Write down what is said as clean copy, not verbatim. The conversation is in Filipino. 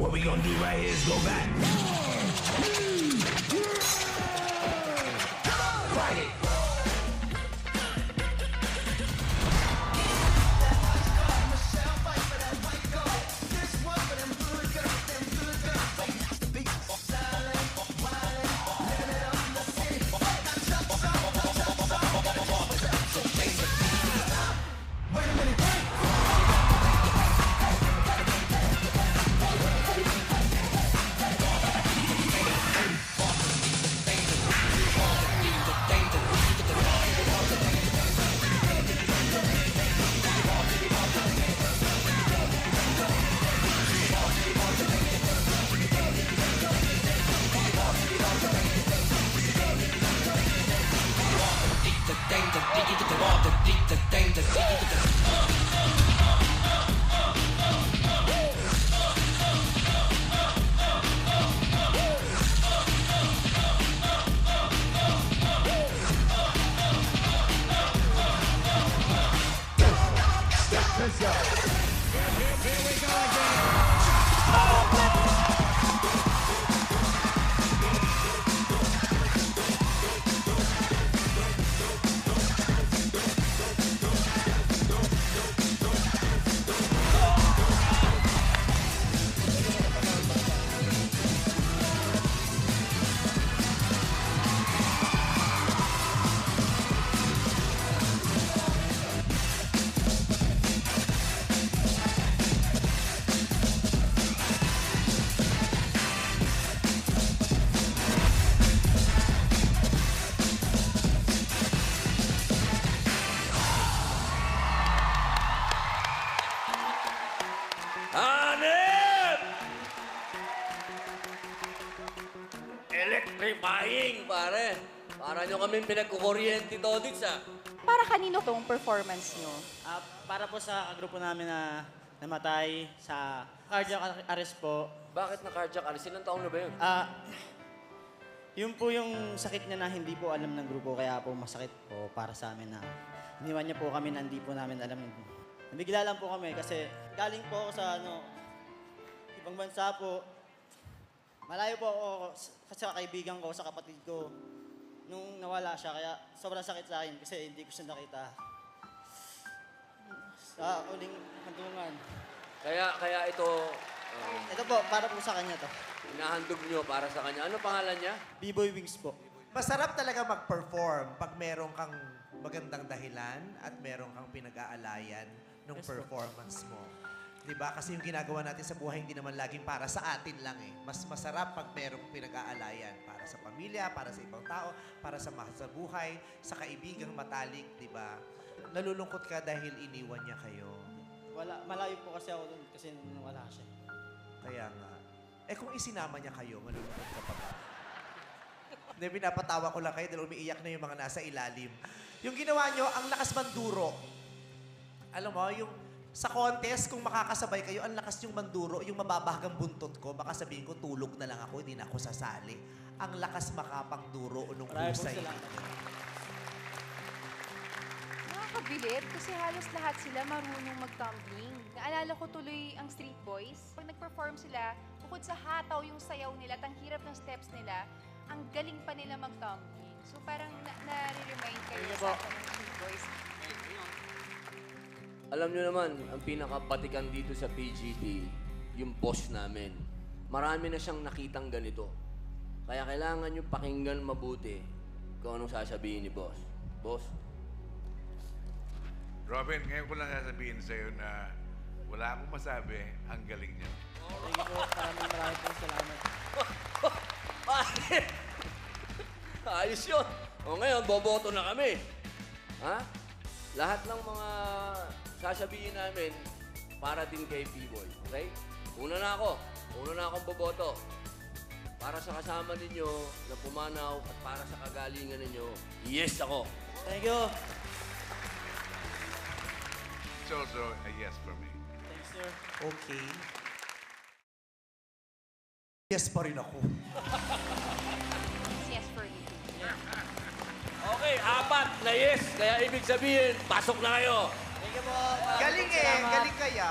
What we gonna do right here is go back. Fight it. Let's go. Here we go again. Hanep! Electrifying, pare. Para nyo kaming pinagkukuryente, Todits, ah. Para kanino tong performance nyo? Para po sa grupo namin na namatay sa cardiac arrest po. Bakit na cardiac arrest? Ilang taon na ba yun? Yun po yung sakit niya na hindi po alam ng grupo, kaya po masakit po para sa amin na iniwan niya po kami na hindi po namin alam. Nabigla lang po kami kasi galing po ako sa ibang bansa po. Malayo po ako sa kaibigan ko, sa kapatid ko. Nung nawala siya, kaya sobrang sakit sa akin kasi hindi ko siya nakita. Sa uling handungan. Kaya ito, Ito po, para po sa kanya to. hinahandog nyo para sa kanya. Ano pangalan niya? B-Boy Wings po. Masarap talaga mag-perform pag meron kang magandang dahilan at meron kang pinag-aalayan ng performance mo. Diba? Kasi yung ginagawa natin sa buhay hindi naman laging para sa atin lang eh. Mas masarap pag merong pinag-aalayan para sa pamilya, para sa ibang tao, para sa mahal sa buhay, sa kaibigang matalik, diba? Nalulungkot ka dahil iniwan niya kayo. Malayo po kasi ako doon kasi wala siya. Kaya nga. Eh kung isinama niya kayo, malulungkot ka pa ba? Hindi, pinapatawa ko lang kayo dahil umiiyak na yung mga nasa ilalim. Yung ginawa nyo, ang lakas manduro. Alam mo, yung sa contest, kung makakasabay kayo, ang lakas yung manduro, yung mababahgang buntot ko, baka sabihin ko, tulog na lang ako, hindi na ako sasali. Ang lakas makapangduro nung husay. Nakakabilib kasi halos lahat sila marunong mag-tumbling. Naalala ko tuloy ang Street Boys. Pag nag-perform sila, bukod sa hataw yung sayaw nila at ang hirap ng steps nila, ang galing pa nila mag-tumbling. So parang nare-remind kayo sa akin ng Street Boys. Alam nyo naman, ang pinakabatikan dito sa PGT, yung boss namin. Marami na siyang nakitang ganito. Kaya kailangan nyo pakinggan mabuti kung anong sasabihin ni boss. Boss? Robin, ngayon ko lang sasabihin sa'yo na wala akong masabi, ang galing niya. Thank you po. Maraming po salamat. Pare! Ayos yun. O ngayon, boboto na kami. Ha? Lahat ng mga sasabihin namin para din kay P-Boy. Okay? Una na ako. Una na akong boboto. Para sa kasama ninyo na pumanaw at para sa kagalingan ninyo, yes ako. Thank you. It's also a yes for me. Thanks, sir. Okay. Yes pa rin ako. Yes for me. Okay, 4 na yes. Kaya ibig sabihin, pasok na kayo. Thank you po. Galing eh. Salamat. Galing kaya.